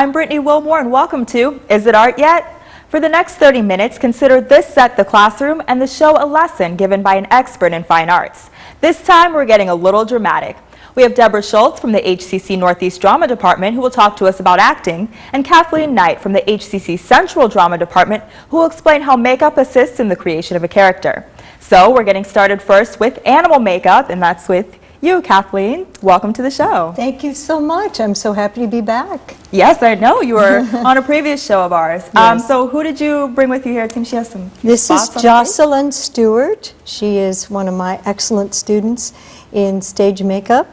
I'm Brittany Wilmore and welcome to Is It Art Yet? For the next 30 minutes, consider this set the classroom and the show a lesson given by an expert in fine arts. This time we're getting a little dramatic. We have Deborah Schultz from the HCC Northeast Drama Department who will talk to us about acting, and Kathleen Knight from the HCC Central Drama Department who will explain how makeup assists in the creation of a character. So we're getting started first with animal makeup, and that's with you, Kathleen. Welcome to the show. Thank you so much. I'm so happy to be back. Yes, I know. You were on a previous show of ours. Yes. So who did you bring with you here? I think she has some This spots is on Jocelyn Stewart. She is one of my excellent students in stage makeup.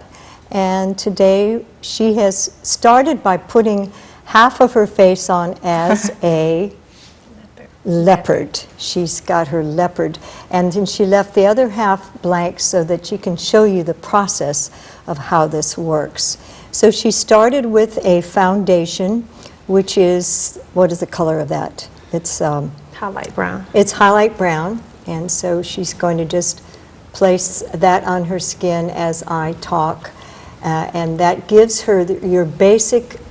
And today she has started by putting half of her face on as a leopard. She's got her leopard, and then she left the other half blank so that she can show you the process of how this works. So she started with a foundation, which is, what is the color of that? It's highlight brown. It's highlight brown, and so she's going to just place that on her skin as I talk, and that gives her your basic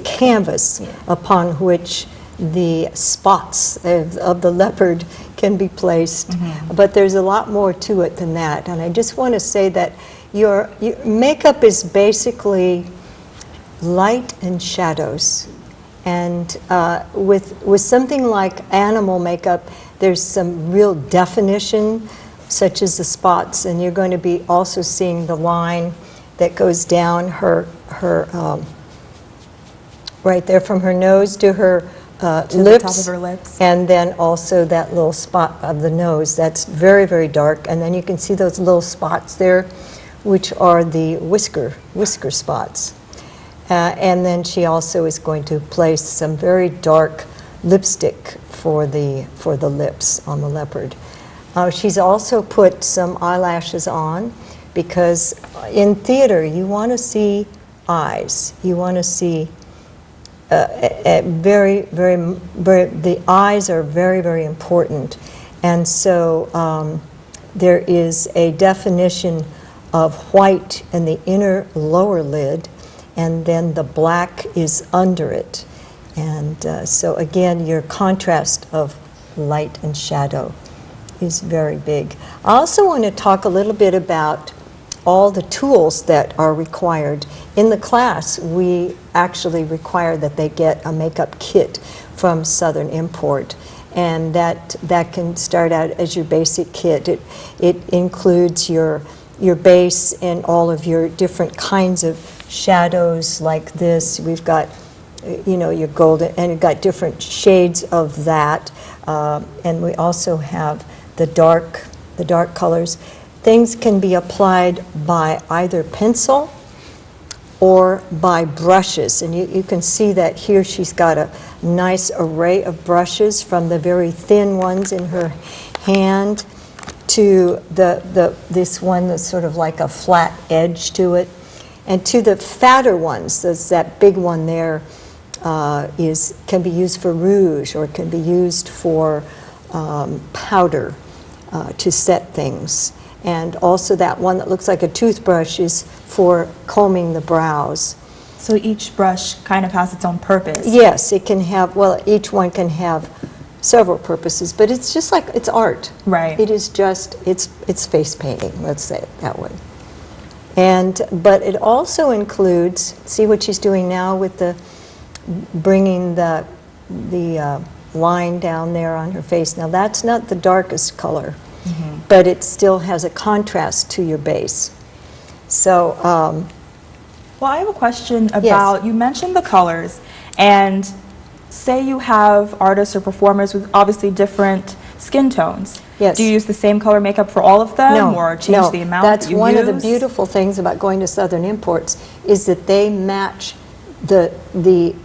canvas upon which the spots of the leopard can be placed. But there's a lot more to it than that. And I just want to say that your makeup is basically light and shadows. And with something like animal makeup, there's some real definition, such as the spots. And you're going to be also seeing the line that goes down her right there from her nose to her to lips, the top of her lips. And then also that little spot of the nose. That's very, very dark. And then you can see those little spots there, which are the whisker spots. And then she also is going to place some very dark lipstick for the lips on the leopard. She's also put some eyelashes on, because in theater you want to see eyes. You want to see the eyes are very, very important. And so there is a definition of white in the inner lower lid, and then the black is under it. And so again, your contrast of light and shadow is very big. I also want to talk a little bit about all the tools that are required. In the class, we actually require that they get a makeup kit from Southern Import, and that can start out as your basic kit. It includes your base and all of your different kinds of shadows like this. We've got your golden, and you've got different shades of that, and we also have the dark colors. Things can be applied by either pencil or by brushes. And you can see that here she's got a nice array of brushes, from the very thin ones in her hand to this one that's sort of like a flat edge to it, and to the fatter ones. There's that big one there can be used for rouge, or can be used for powder to set things. And also that one that looks like a toothbrush is for combing the brows. So each brush kind of has its own purpose. Yes, it can have, well, each one can have several purposes, but it's just like, it's art. Right. It is just, it's face painting, let's say it that way. But it also includes, see what she's doing now with bringing the line down there on her face. Now that's not the darkest color. But it still has a contrast to your base. So, well, I have a question about, you mentioned the colors, and say you have artists or performers with obviously different skin tones. Yes. Do you use the same color makeup for all of them, or change the amount that's that you one use? of the beautiful things about going to Southern Imports, is that they match the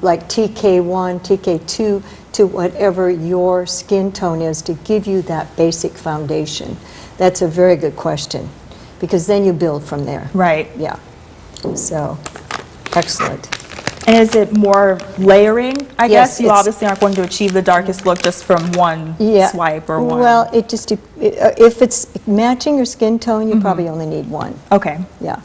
like TK1, TK2 to whatever your skin tone is, to give you that basic foundation. That's a very good question, because then you build from there. Right. Yeah. So, excellent. And is it more layering, I Yes, guess? You obviously aren't going to achieve the darkest look just from one swipe or one. Well, it just, if it's matching your skin tone, you probably only need one. Okay. Yeah.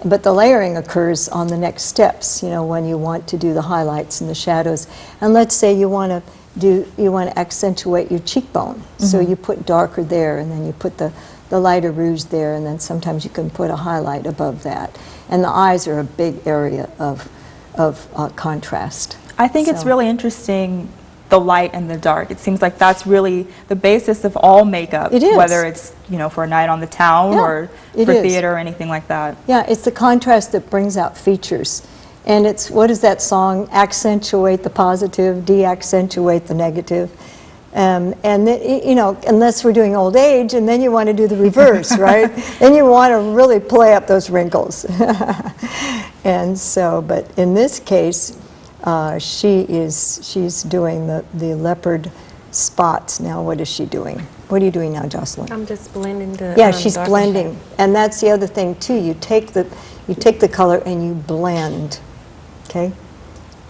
But the layering occurs on the next steps, you know, when you want to do the highlights and the shadows. And let's say you want to accentuate your cheekbone. So you put darker there, and then you put the lighter rouge there, and then sometimes you can put a highlight above that. And the eyes are a big area of contrast. I think it's So- really interesting, the light and the dark. It seems like that's really the basis of all makeup. It is. Whether it's, you know, for a night on the town Yeah, or it for is. theater or anything like that. Yeah, it's the contrast that brings out features. And it's, what is that song? Accentuate the positive, de-accentuate the negative. You know, unless we're doing old age, and then you want to do the reverse, right? Then you want to really play up those wrinkles. And so, but in this case, she's doing the leopard spots. Now, what is she doing? What are you doing now, Jocelyn? I'm just blending the Yeah, she's darker blending, shade. and that's the other thing too. You take the color and you blend. Okay,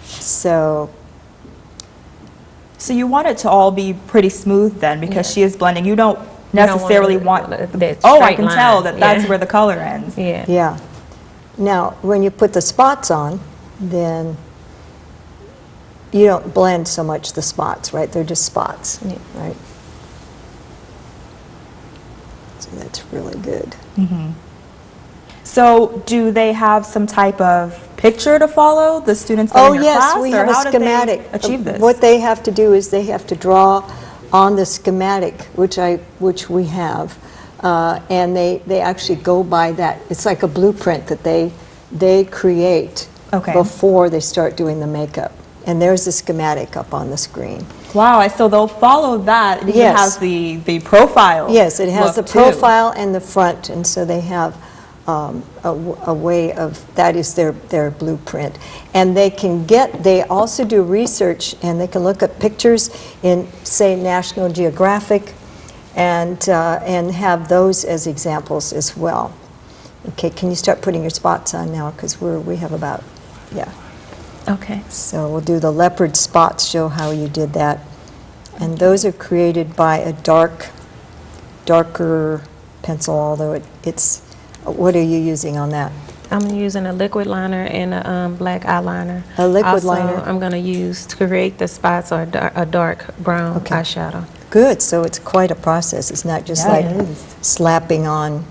so So you want it to all be pretty smooth then, because Yeah. she is blending. You don't You don't necessarily want want, that oh, I straight can tell line. that that's Yeah. where the color ends. Yeah. yeah. Now, when you put the spots on, then you don't blend so much the spots, right? They're just spots, Yeah. right? So that's really good. So do they have some type of picture to follow, the students that are Oh, in your yes, class? we or have a how did they schematic. achieve this? What they have to do is they have to draw on the schematic, which we have, and they actually go by that. It's like a blueprint that they create Okay. before they start doing the makeup. And there's the schematic up on the screen. Wow, so they'll follow that. It Yes. has the profile. Yes, it has the look, too. profile and the front, and so they have a way of, that is their blueprint. And they also do research, and they can look at pictures in, say, National Geographic, and have those as examples as well. Okay, can you start putting your spots on now, because we have about, yeah. Okay. So we'll do the leopard spots, show how you did that. And those are created by a darker pencil, although it's, what are you using on that? I'm using a liquid liner and a black eyeliner. A liquid also, liner. I'm going to use to create the spots or a dark brown Okay. eyeshadow. Good, so it's quite a process. It's not just Yeah, like it is. slapping on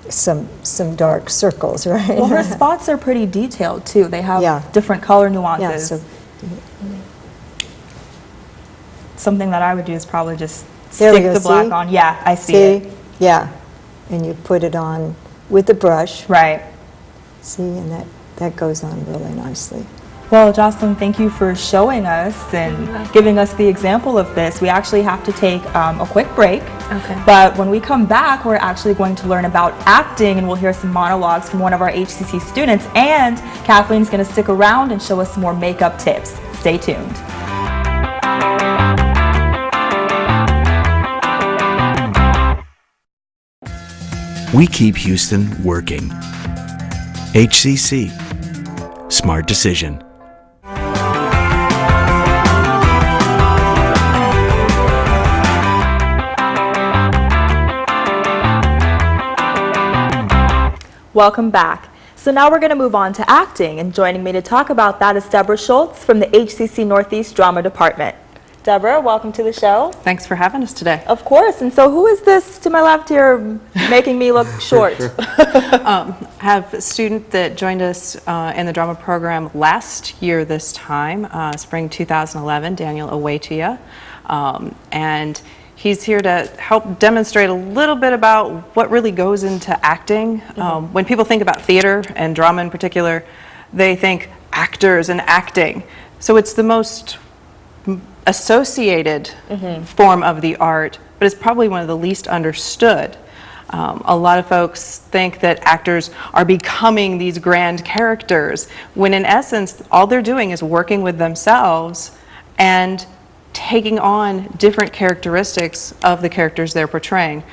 some dark circles, right? Well, her spots are pretty detailed, too. They have Yeah. different color Yeah, nuances. so Something that I would do is probably just There we stick go, the black see? on. Yeah, I see see, it. yeah, and you put it on with the brush, Right. see, and that goes on really nicely. Well, Jocelyn, thank you for showing us and giving us the example of this. We actually have to take a quick break. Okay. But when we come back, we're actually going to learn about acting, and we'll hear some monologues from one of our HCC students. And Kathleen's going to stick around and show us some more makeup tips. Stay tuned. We keep Houston working. HCC. Smart decision. Welcome back. So now we're going to move on to acting, and joining me to talk about that is Deborah Schultz from the HCC Northeast Drama Department. Deborah, welcome to the show. Thanks for having us today. Of course. And so who is this to my left here making me look short? I have a student that joined us in the drama program last year this time, spring 2011, Daniel Awetia. And he's here to help demonstrate a little bit about what really goes into acting. When people think about theater and drama in particular, they think actors and acting. So it's the most associated form of the art, but it's probably one of the least understood. A lot of folks think that actors are becoming these grand characters, when in essence, all they're doing is working with themselves and taking on different characteristics of the characters they're portraying.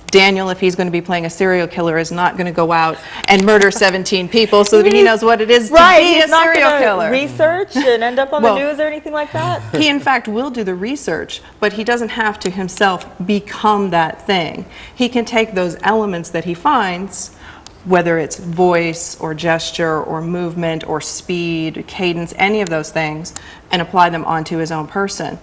Daniel, if he's going to be playing a serial killer, is not going to go out and murder 17 people so that he knows what it is to Right, be he's a not serial gonna killer. research and end up on Well, the news or anything like that. He, in fact, will do the research, but he doesn't have to himself become that thing. He can take those elements that he finds whether it's voice or gesture or movement or speed, cadence, any of those things, and apply them onto his own person.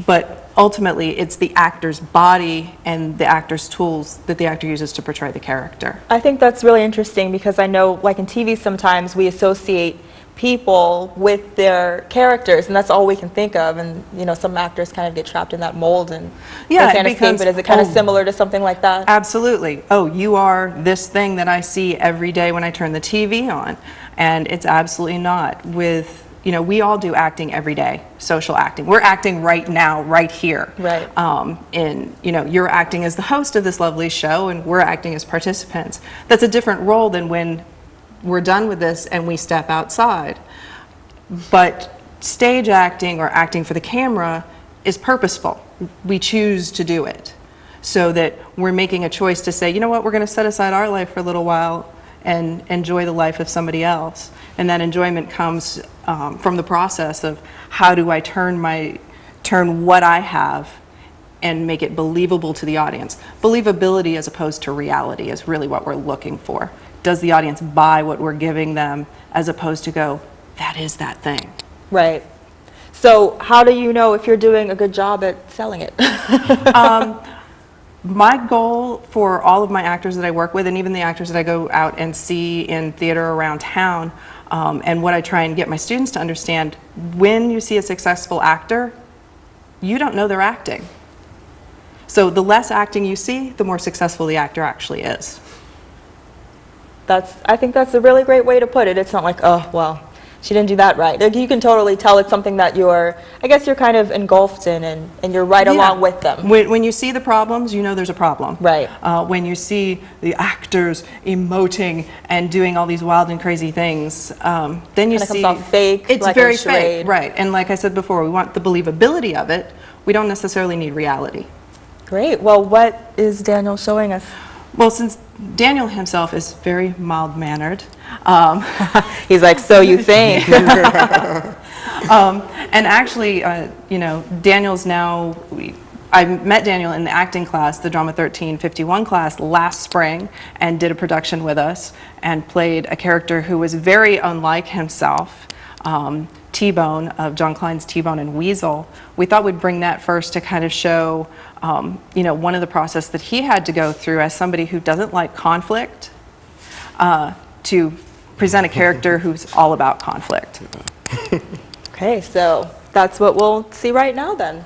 But ultimately, it's the actor's body and the actor's tools that the actor uses to portray the character. I think that's really interesting because I know, like in TV, sometimes we associate people with their characters, and that's all we can think of. And you know, some actors kind of get trapped in that mold, and Yeah, they can't it escape becomes, it. Is it kind of oh, similar to something like that? Absolutely. Oh, you are this thing that I see every day when I turn the TV on. And it's absolutely not. With, you know, we all do acting every day, social acting. We're acting right now, right here. Right. And, you know, you're acting as the host of this lovely show, and we're acting as participants. That's a different role than when we're done with this and we step outside. But stage acting or acting for the camera is purposeful. We choose to do it so that we're making a choice to say, you know what, we're going to set aside our life for a little while and enjoy the life of somebody else. And that enjoyment comes from the process of how do I turn what I have and make it believable to the audience. Believability as opposed to reality is really what we're looking for. Does the audience buy what we're giving them as opposed to go, that is that thing? Right. So how do you know if you're doing a good job at selling it? My goal for all of my actors that I work with, and even the actors that I go out and see in theater around town, and what I try and get my students to understand, when you see a successful actor, you don't know they're acting. So the less acting you see, the more successful the actor actually is. I think that's a really great way to put it. It's not like, oh, well, she didn't do that right. Like, you can totally tell it's something that I guess you're kind of engulfed in, and you're right along with them. When you see the problems, you know there's a problem. Right. When you see the actors emoting and doing all these wild and crazy things, then you Kinda see... comes off fake, It's like a very charade. fake, right. And like I said before, we want the believability of it. We don't necessarily need reality. Great. Well, what is Daniel showing us? Well, since Daniel himself is very mild-mannered, He's like, so you think? and actually, you know, Daniel's now, I met Daniel in the acting class, the Drama 1351 class, last spring, and did a production with us, and played a character who was very unlike himself, T-Bone, of John Klein's T-Bone and Weasel. We thought we'd bring that first to kind of show, you know, one of the process that he had to go through as somebody who doesn't like conflict, to present a character who's all about conflict. Okay, so that's what we'll see right now then.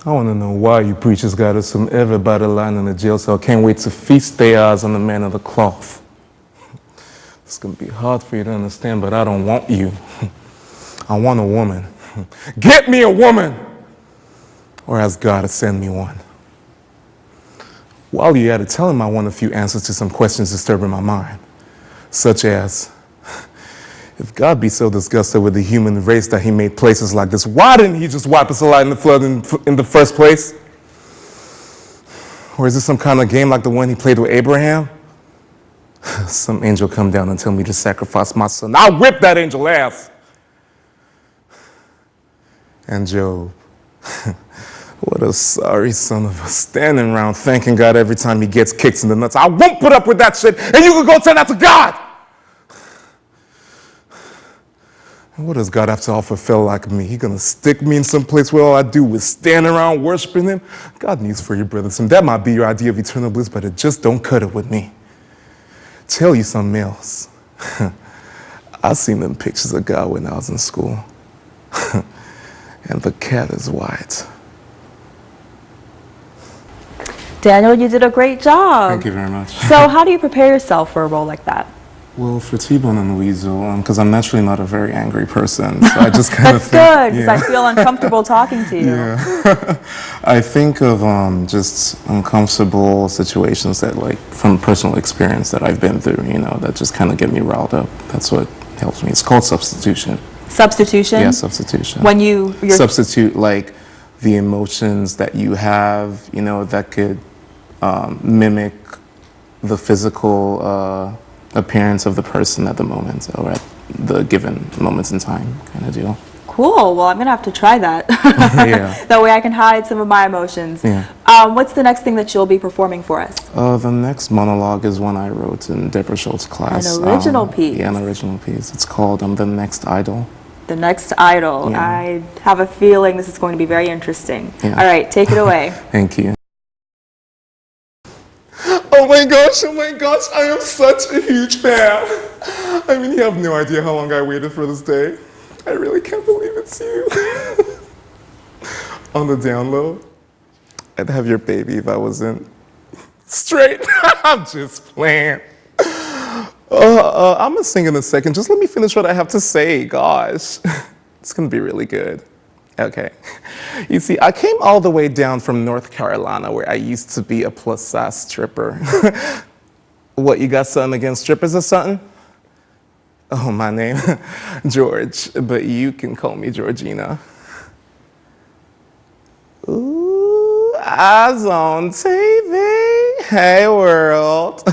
I want to know why you preachers got us from everybody lying in the jail cell. Can't wait to feast their eyes on the man of the cloth. It's going to be hard for you to understand, but I don't want you. I want a woman. Get me a woman! Or ask God to send me one. While you're at it, tell him I want a few answers to some questions disturbing my mind. Such as, if God be so disgusted with the human race that he made places like this, why didn't he just wipe us alive in the flood in the first place? Or is this some kind of game like the one he played with Abraham? Some angel come down and tell me to sacrifice my son. I'll whip that angel ass. And Job, what a sorry son of a, standing around thanking God every time he gets kicked in the nuts. I won't put up with that shit, and you can go tell that to God. And what does God have to offer a fellow like me? He gonna stick me in some place where all I do is stand around worshiping him? God needs for you, brothers, and that might be your idea of eternal bliss, but it just don't cut it with me. Tell you something else. I seen them pictures of God when I was in school. And the cat is white. Daniel, you did a great job. Thank you very much. So how do you prepare yourself for a role like that? Well, for T-Bone and Weasel, because I'm naturally not a very angry person, so I just kind of That's good, because I feel uncomfortable talking to you. Yeah. I think of just uncomfortable situations that, like, from personal experience that I've been through, you know, that just kind of get me riled up. That's what helps me. It's called substitution. Substitution? Yeah, substitution. When you're substitute, like, the emotions that you have, you know, that could mimic the physical appearance of the person at the moment or at the given moments in time kind of deal. Cool. Well, I'm going to have to try that. Yeah. That way I can hide some of my emotions. Yeah. What's the next thing that you'll be performing for us? The next monologue is one I wrote in Deborah Schultz's class. An original piece. Yeah, an original piece. It's called The Next Idol. The Next Idol. Yeah. I have a feeling this is going to be very interesting. Yeah. All right, take it away. Thank you. Oh my gosh, I am such a huge fan. I mean, you have no idea how long I waited for this day. I really can't believe it's you. On the down low, I'd have your baby if I wasn't straight. I'm just playing. I'm gonna sing in a second. Just let me finish what I have to say, gosh. It's gonna be really good. Okay. You see, I came all the way down from North Carolina where I used to be a plus-size stripper. What, you got something against strippers or something? Oh, my name? George, but you can call me Georgina. Ooh, eyes on TV. Hey, world.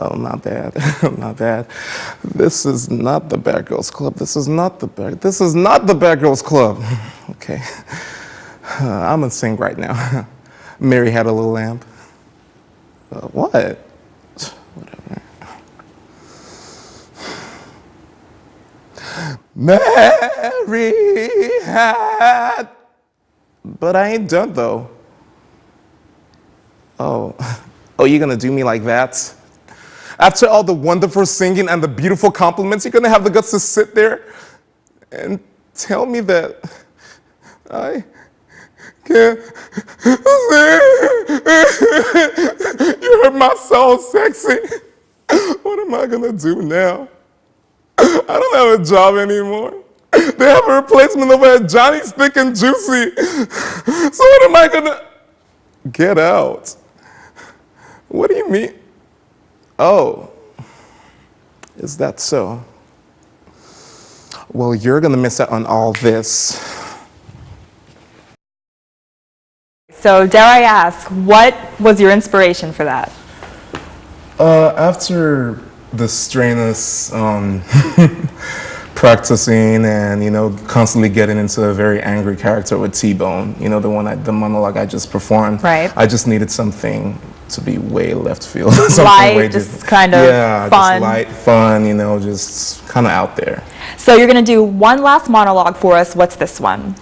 Oh, not bad. Not bad. This is not the Bad Girls Club. This is not the Bad Girls Club. Okay. I'm gonna sing right now. Mary Had a Little Lamb. What? Whatever. Mary had, but I ain't done though. Oh, you're gonna do me like that? After all the wonderful singing and the beautiful compliments, you're gonna have the guts to sit there and tell me that I can't sing. You heard my soul sexy. What am I gonna do now? I don't have a job anymore. They have a replacement over at Johnny's Thick and Juicy. So what am I gonna get out? What do you mean? Oh, is that so? Well, you're gonna miss out on all this. So, dare I ask, what was your inspiration for that? After the strenuous practicing and, constantly getting into a very angry character with T-Bone, the monologue I just performed. Right. I just needed something to be way left field. Something Light, way just kind of yeah, fun. just light, fun, just kind of out there. So you're going to do one last monologue for us. What's this one?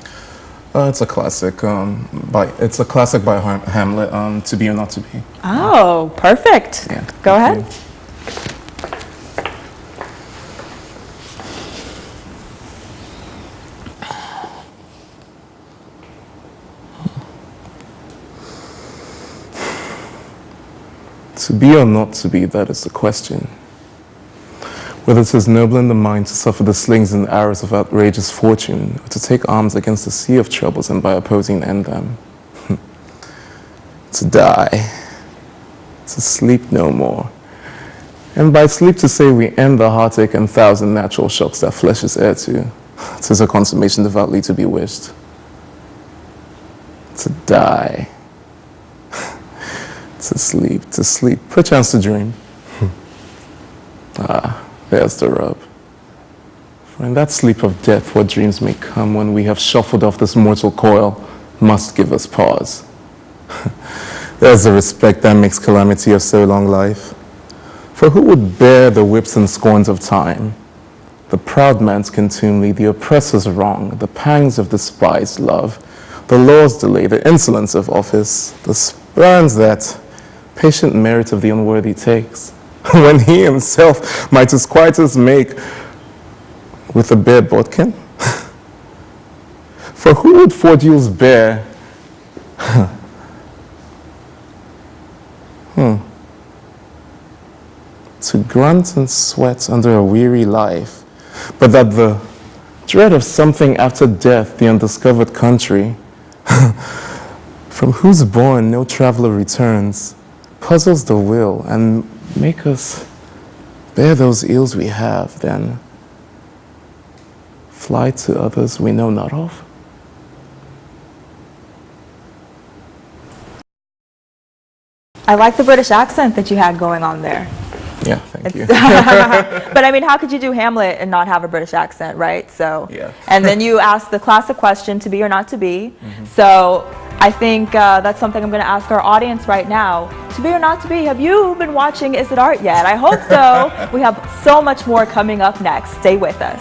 It's a classic. It's a classic by Hamlet. To Be or Not to Be. Oh, perfect. Yeah. Go Thank ahead. you. To be or not to be, that is the question. Whether it is noble in the mind to suffer the slings and arrows of outrageous fortune, or to take arms against the sea of troubles and by opposing end them. To die, to sleep no more. And by sleep to say we end the heartache and thousand natural shocks that flesh is heir to. 'Tis a consummation devoutly to be wished. To die. To sleep, perchance to dream. There's the rub. For in that sleep of death, what dreams may come when we have shuffled off this mortal coil must give us pause. There's the respect that makes calamity of so long life. For who would bear the whips and scorns of time? The proud man's contumely, the oppressor's wrong, the pangs of despised love, the law's delay, the insolence of office, the spurns that patient merit of the unworthy takes, when he himself might as quietus make with a bare bodkin? For who would fordules bear? To grunt and sweat under a weary life, but that the dread of something after death, the undiscovered country, from whose bourne no traveler returns, puzzles the will and make us bear those ills we have, then fly to others we know not of. I like the British accent that you had going on there. Yeah, thank you. But I mean, how could you do Hamlet and not have a British accent, right? So, Yeah. And then you asked the classic question, to be or not to be. So I think that's something I'm going to ask our audience right now. To be or not to be, have you been watching Is It Art yet? I hope so. We have so much more coming up next. Stay with us.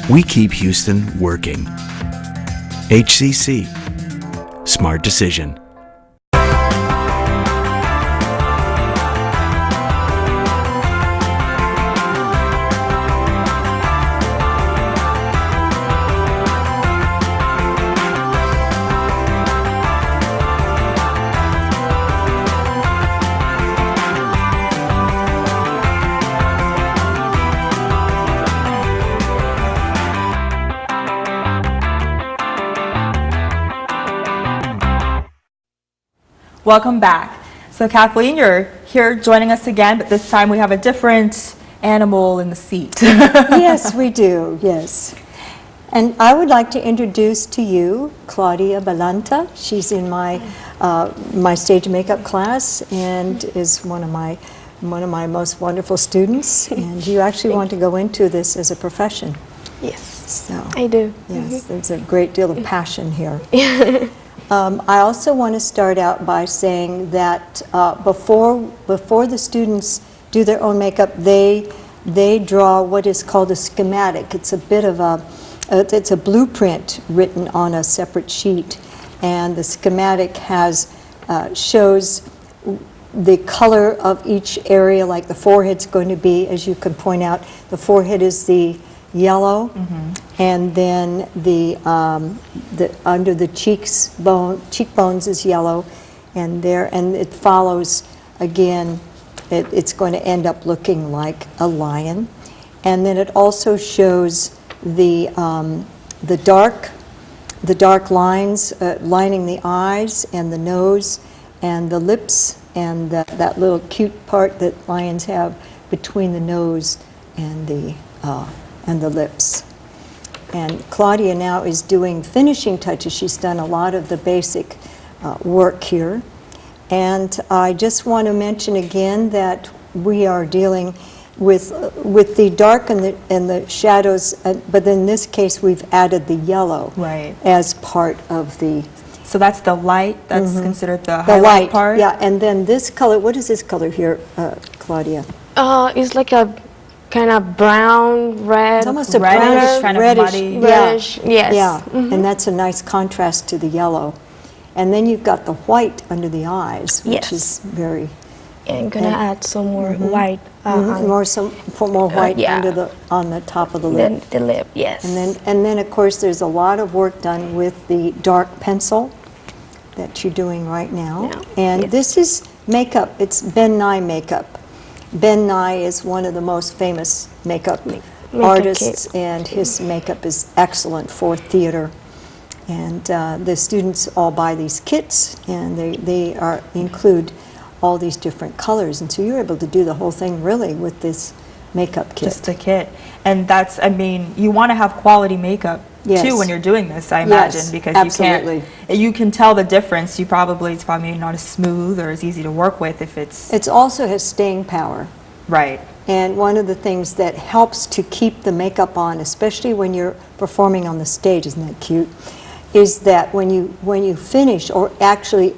We keep Houston working. HCC. Smart decision. Welcome back. So Kathleen, you're here joining us again, but this time we have a different animal in the seat. Yes, we do, yes. And I would like to introduce to you Claudia Balanta. She's in my my stage makeup class and is one of my most wonderful students. And you actually want to go into this as a profession. Yes, So I do. yes, there's a great deal of passion here. I also want to start out by saying that before the students do their own makeup, they draw what is called a schematic. It's a bit of it's a blueprint written on a separate sheet, and the schematic shows the color of each area, like the forehead's going to be, as you can point out, the forehead is the yellow, and then the under the cheekbones is yellow, and it follows again. It's going to end up looking like a lion, and then it also shows the dark lines lining the eyes and the nose and the lips and that little cute part that lions have between the nose and the lips. And Claudia now is doing finishing touches. She's done a lot of the basic work here. And I just want to mention again that we are dealing with the dark and the shadows, but in this case we've added the yellow Right. as part of the So that's the light, that's considered the highlight light part? Yeah, and then this color, what is this color here, Claudia? It's like a kind of brown, red. It's almost a Reddish, brownish, kind of reddish, muddy. Reddish, yes. Yeah, and that's a nice contrast to the yellow. And then you've got the white under the eyes, which Yes. is very And gonna add some more white more white yeah. on the top of the lip. than the lip, yes. And then of course there's a lot of work done with the dark pencil that you're doing right now. Yeah. And Yes. this is makeup. It's Ben Nye makeup. Ben Nye is one of the most famous makeup artists, kit. and his makeup is excellent for theater. And the students all buy these kits, and they include all these different colors, and so you're able to do the whole thing really with this makeup kit. Just a kit. And that's, I mean, you want to have quality makeup Yes. too when you're doing this, I Yes, imagine, because absolutely. you can tell the difference. It's probably not as smooth or as easy to work with if it's It also has staying power. right. And one of the things that helps to keep the makeup on, especially when you're performing on the stage, isn't that cute, is that when you finish, or actually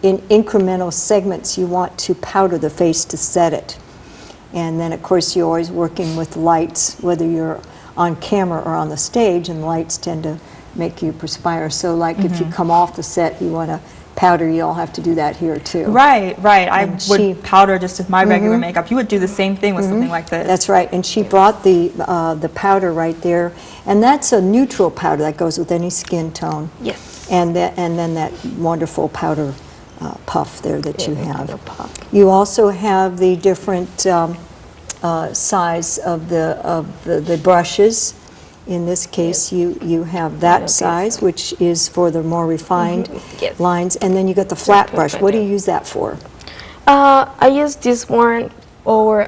in incremental segments, you want to powder the face to set it. And then, of course, you're always working with lights, whether you're on camera or on the stage, and lights tend to make you perspire. So, like, if you come off the set, you want to powder, you all have to do that here, too. Right. I And would she- powder just with my regular makeup. You would do the same thing with something like this. That's right, and she brought the powder right there, and that's a neutral powder that goes with any skin tone. Yes. And then that wonderful powder puff there that you have. powder puff. You also have the different size of the brushes. In this case, you have that size, which is for the more refined Yes. lines, and then you got the flat put brush. right What do you there. use that for? I use this one or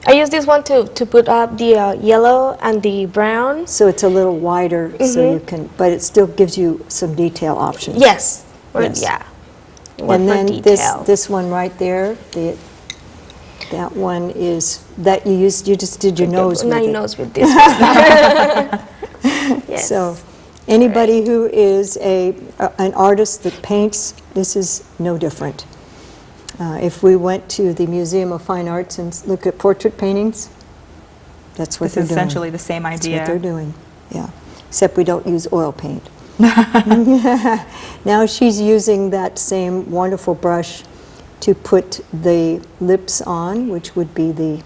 I use this one to put up the yellow and the brown. So it's a little wider, so you can, but it still gives you some detail options. Yes. Yes. Yeah. One And for then detail. this one right there, that one is, that you used, you just did your nose with My it. nose with this one. Yes. So, anybody who is an artist that paints, this is no different. If we went to the Museum of Fine Arts and look at portrait paintings, that's what It's they're doing. essentially the same That's idea. what they're doing, yeah. Except we don't use oil paint. Now she's using that same wonderful brush to put the lips on, which would be the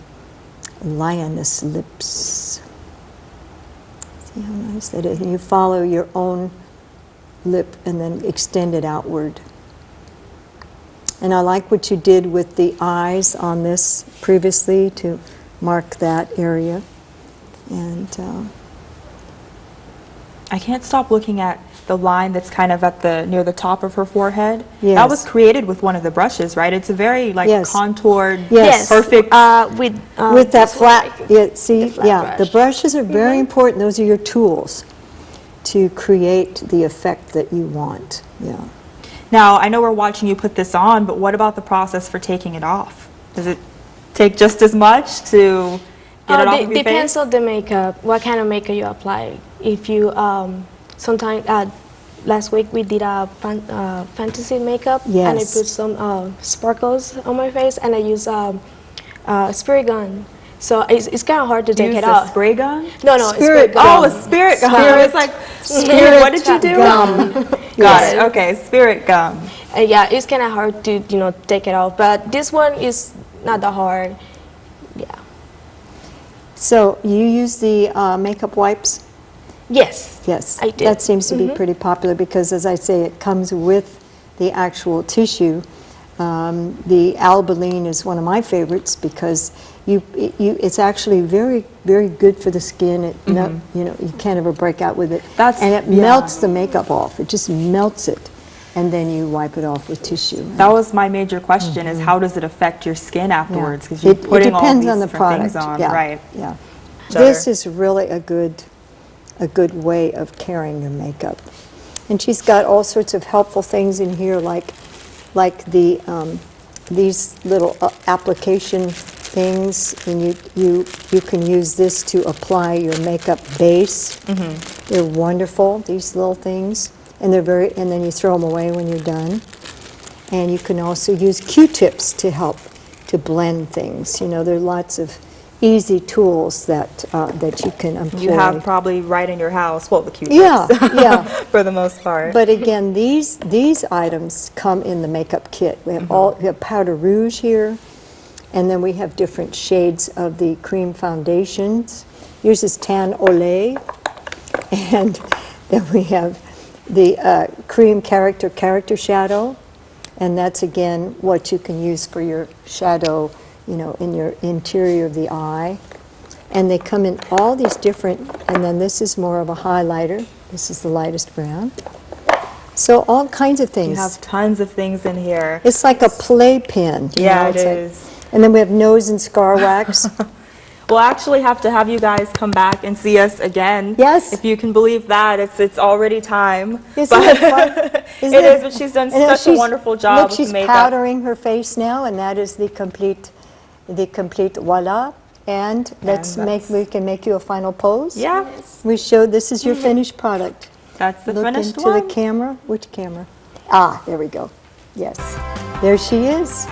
lioness lips. See how nice that is? And you follow your own lip and then extend it outward. And I like what you did with the eyes on this previously to mark that area. And I can't stop looking at the line that's kind of at the near the top of her forehead. Yes. That was created with one of the brushes, right? It's a very like Yes. contoured, Yes. perfect. With with that this one, flat, like, yeah, see, the flat yeah, the brush. brushes are very important. Those are your tools to create the effect that you want. Yeah. Now, I know we're watching you put this on, but what about the process for taking it off? Does it take just as much to get it off of your depends face? on the makeup, what kind of makeup you apply. If you, sometimes, last week we did a fantasy makeup, and I Yes. put some sparkles on my face, and I use spray gun. So it's kind of hard to take Use it a off. spray gun? No, no, Spirit spray gun. Oh, a spirit gum. I was like, Spirit what did you do? gum. Got Yes. it. Okay, spirit gum. Yeah, it's kind of hard to take it off, but this one is not that hard. Yeah. So you use the makeup wipes? Yes. Yes. I do. That seems to be pretty popular because, as I say, it comes with the actual tissue. The Albaline is one of my favorites because it's actually very, very good for the skin. It you can't ever break out with it. And it melts the makeup off. It just melts it, and then you wipe it off with tissue. That was my major question: is how does it affect your skin afterwards? Because you're It putting all depends these on the different product. things on, Yeah. right? Yeah. Sure. This is really a good way of carrying your makeup. And she's got all sorts of helpful things in here, like the these little application things, and you can use this to apply your makeup base. They're wonderful, these little things, and and then you throw them away when you're done. And you can also use Q-tips to help to blend things. You know, there are lots of easy tools that you can employ. You have probably right in your house, well, the Q-tips. Yeah, yeah. For the most part. But again, these items come in the makeup kit. We have we have powder rouge here, and then we have different shades of the cream foundations. Yours is tan olé, and then we have the cream character shadow, and that's again what you can use for your shadow, you know, in your interior of the eye. And they come in all these different, and then this is more of a highlighter. This is the lightest brown. So all kinds of things. You have tons of things in here. It's like a playpen. you Yeah, know, it it's like- is. and then we have nose and scar wax. We'll actually have to have you guys come back and see us again. Yes. If you can believe that. It's already time. Isn't it fun? It is, but she's done And now such a wonderful job look, with she's the makeup. powdering her face now, and that is the complete voila. And we can make you a final pose. Yeah, We showed this is your finished product. that's the Look finished into one. the camera. Which camera? Ah, there we go. Yes. There she is.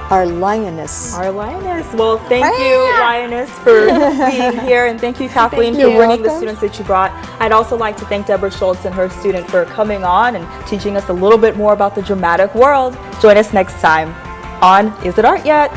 Our lioness. Our Lioness. Well, thank you, Lioness, for being here, and thank you, Kathleen, You're for bringing the welcome. students that you brought. I'd also like to thank Deborah Schultz and her student for coming on and teaching us a little bit more about the dramatic world. Join us next time on Is It Art Yet?